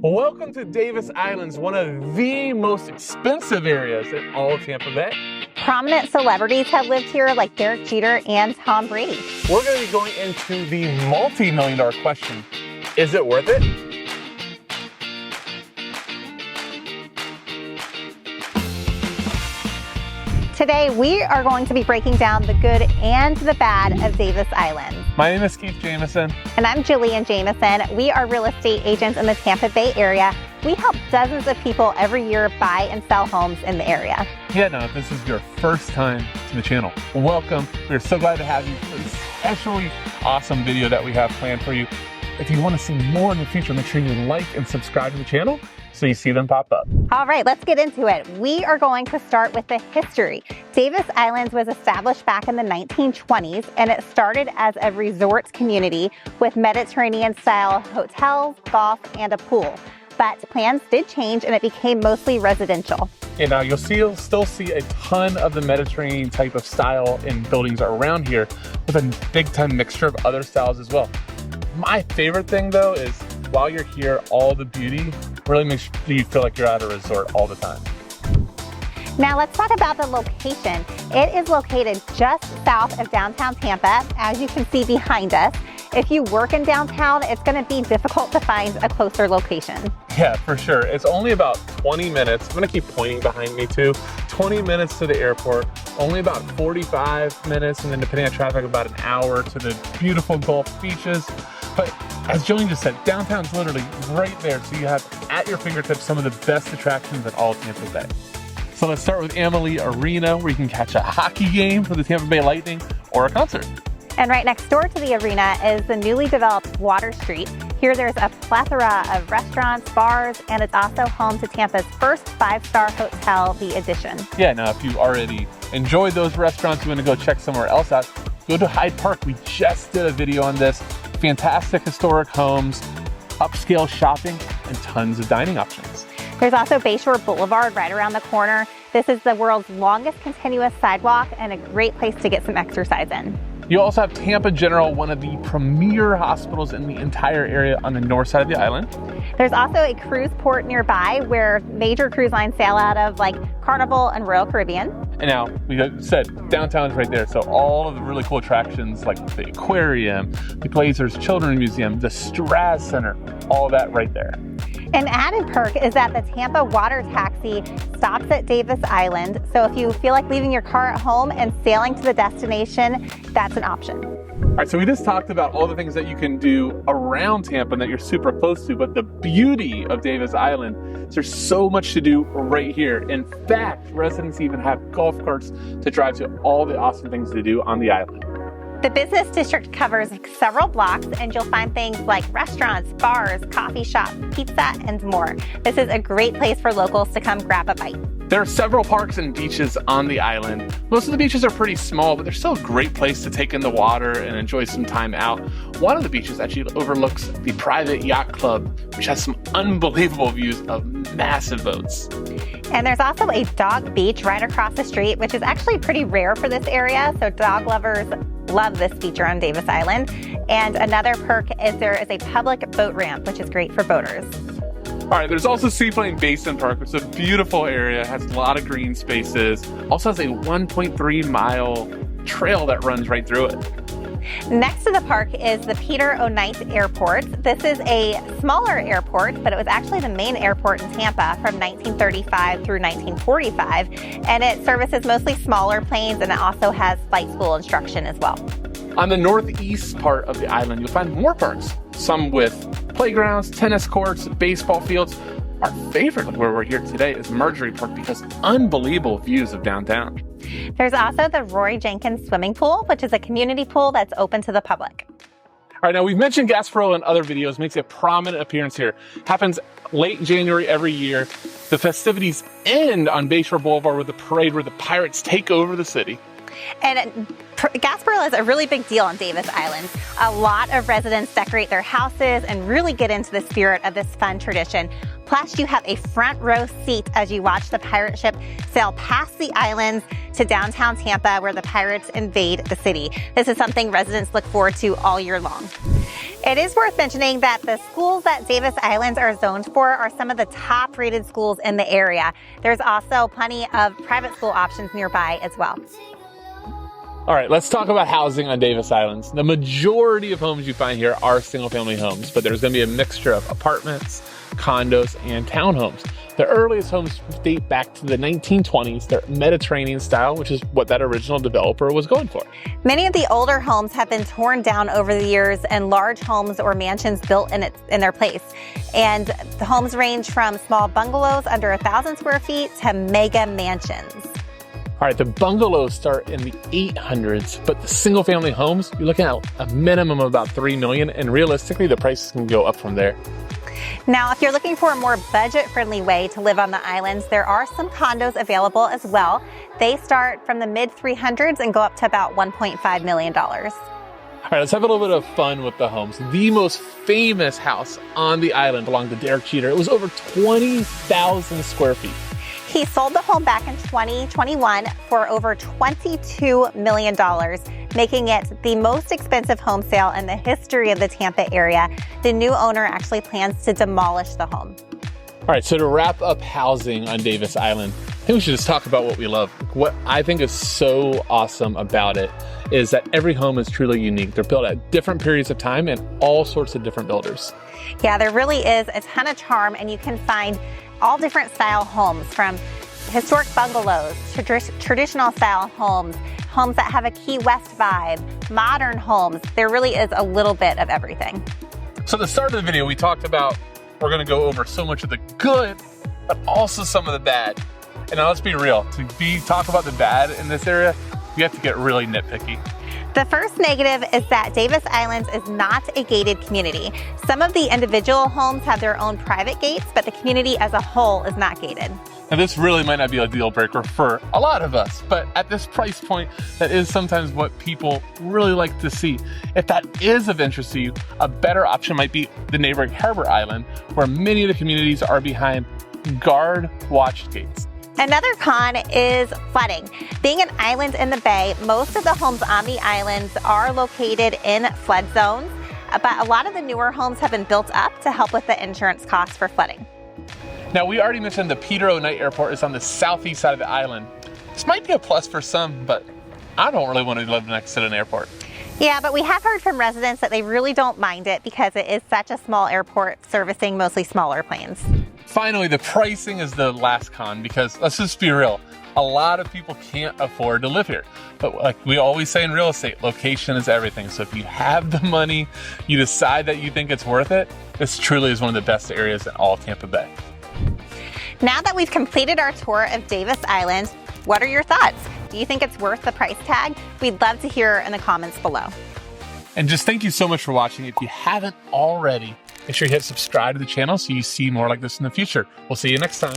Welcome to Davis Islands, one of the most expensive areas in all of Tampa Bay. Prominent celebrities have lived here like Derek Jeter and Tom Brady. We're going to be going into the multi-million-dollar question. Is it worth it? Today, we are going to be breaking down the good and the bad of Davis Island. My name is Jamison. And I'm Jillian Jamison. We are real estate agents in the Tampa Bay area. We help dozens of people every year buy and sell homes in the area. Yeah, no, if this is your first time to the channel, welcome. We're so glad to have you for this especially awesome video that we have planned for you. If you want to see more in the future, make sure you like and subscribe to the channel so you see them pop up. All right, let's get into it. We are going to start with the history. Davis Island was established back in the 1920s, and it started as a resort community with Mediterranean-style hotels, golf, and a pool. But plans did change, and it became mostly residential. And now you'll still see a ton of the Mediterranean type of style in buildings around here with a big time mixture of other styles as well. My favorite thing though is while you're here, all the beauty really makes you feel like you're at a resort all the time. Now let's talk about the location. It is located just south of downtown Tampa, as you can see behind us. If you work in downtown, it's going to be difficult to find a closer location. Yeah, for sure. It's only about 20 minutes. I'm going to keep pointing behind me too. 20 minutes to the airport, only about 45 minutes, and then depending on traffic, about an hour to the beautiful Gulf beaches. But as Jillian just said, downtown's literally right there. So you have at your fingertips some of the best attractions in all of Tampa Bay. So let's start with Amalie Arena, where you can catch a hockey game for the Tampa Bay Lightning or a concert. And right next door to the arena is the newly developed Water Street. Here there's a plethora of restaurants, bars, and it's also home to Tampa's first 5-star hotel, The Edition. Yeah, now if you already enjoyed those restaurants, you want to go check somewhere else out, go to Hyde Park. We just did a video on this. Fantastic historic homes, upscale shopping, and tons of dining options. There's also Bayshore Boulevard right around the corner. This is the world's longest continuous sidewalk and a great place to get some exercise in. You also have Tampa General, one of the premier hospitals in the entire area on the north side of the island. There's also a cruise port nearby where major cruise lines sail out of, like Carnival and Royal Caribbean. And now, we said, downtown's right there. So all of the really cool attractions like the aquarium, the Glazers Children's Museum, the Straz Center, all of that right there. An added perk is that the Tampa Water Taxi stops at Davis Island. So if you feel like leaving your car at home and sailing to the destination, that's an option. All right, so we just talked about all the things that you can do around Tampa and that you're super close to, but the beauty of Davis Island is there's so much to do right here. In fact, residents even have golf carts to drive to all the awesome things to do on the island. The business district covers several blocks, and you'll find things like restaurants, bars, coffee shops, pizza, and more. This is a great place for locals to come grab a bite. There are several parks and beaches on the island. Most of the beaches are pretty small, but they're still a great place to take in the water and enjoy some time out. One of the beaches actually overlooks the private yacht club, which has some unbelievable views of massive boats. And there's also a dog beach right across the street, which is actually pretty rare for this area, so dog lovers love this feature on Davis Island. And another perk is there is a public boat ramp, which is great for boaters. All right, there's also Seaplane Basin Park, which is a beautiful area, has a lot of green spaces, also has a 1.3 mile trail that runs right through it. Next to the park is the Peter O'Knight Airport. This is a smaller airport, but it was actually the main airport in Tampa from 1935 through 1945, and it services mostly smaller planes, and it also has flight school instruction as well. On the northeast part of the island, you'll find more parks, some with playgrounds, tennis courts, baseball fields. Our favorite where we're here today is Marjorie Park because unbelievable views of downtown. There's also the Roy Jenkins Swimming Pool, which is a community pool that's open to the public. All right, now we've mentioned Gasparilla in other videos, makes a prominent appearance here. Happens late January every year. The festivities end on Bayshore Boulevard with a parade where the pirates take over the city. And Gasparilla is a really big deal on Davis Island. A lot of residents decorate their houses and really get into the spirit of this fun tradition. Plus, you have a front row seat as you watch the pirate ship sail past the islands to downtown Tampa, where the pirates invade the city. This is something residents look forward to all year long. It is worth mentioning that the schools that Davis Islands are zoned for are some of the top rated schools in the area. There's also plenty of private school options nearby as well. All right, let's talk about housing on Davis Islands. The majority of homes you find here are single-family homes, but there's going to be a mixture of apartments, condos, and townhomes. The earliest homes date back to the 1920s. They're Mediterranean style, which is what that original developer was going for. Many of the older homes have been torn down over the years and large homes or mansions built in their place. And the homes range from small bungalows under 1,000 square feet to mega mansions. All right, the bungalows start in the 800s, but the single family homes, you're looking at a minimum of about $3 million, and realistically, the prices can go up from there. Now, if you're looking for a more budget-friendly way to live on the islands, there are some condos available as well. They start from the mid-300s and go up to about $1.5 million. All right, let's have a little bit of fun with the homes. The most famous house on the island belonged to Derek Jeter. It was over 20,000 square feet. He sold the home back in 2021 for over $22 million, making it the most expensive home sale in the history of the Tampa area. The new owner actually plans to demolish the home. All right, so to wrap up housing on Davis Island, I think we should just talk about what we love. What I think is so awesome about it is that every home is truly unique. They're built at different periods of time and all sorts of different builders. Yeah, there really is a ton of charm, and you can find all different style homes, from historic bungalows to traditional style homes, homes that have a Key West vibe, modern homes. There really is a little bit of everything. So at the start of the video, we talked about we're gonna go over so much of the good, but also some of the bad. And now let's be real, talk about the bad in this area, we have to get really nitpicky. The first negative is that Davis Islands is not a gated community. Some of the individual homes have their own private gates, but the community as a whole is not gated. Now this really might not be a deal breaker for a lot of us, but at this price point, that is sometimes what people really like to see. If that is of interest to you, a better option might be the neighboring Harbor Island, where many of the communities are behind guard-watched gates. Another con is flooding. Being an island in the bay, most of the homes on the islands are located in flood zones, but a lot of the newer homes have been built up to help with the insurance costs for flooding. Now, we already mentioned the Pedro Night Airport is on the southeast side of the island. This might be a plus for some, but I don't really want to live next to an airport. Yeah, but we have heard from residents that they really don't mind it because it is such a small airport servicing mostly smaller planes. Finally, the pricing is the last con, because let's just be real, a lot of people can't afford to live here. But like we always say in real estate, location is everything. So if you have the money, you decide that you think it's worth it, this truly is one of the best areas in all Tampa Bay. Now that we've completed our tour of Davis Island, what are your thoughts? Do you think it's worth the price tag? We'd love to hear in the comments below. And just thank you so much for watching. If you haven't already, make sure you hit subscribe to the channel so you see more like this in the future. We'll see you next time.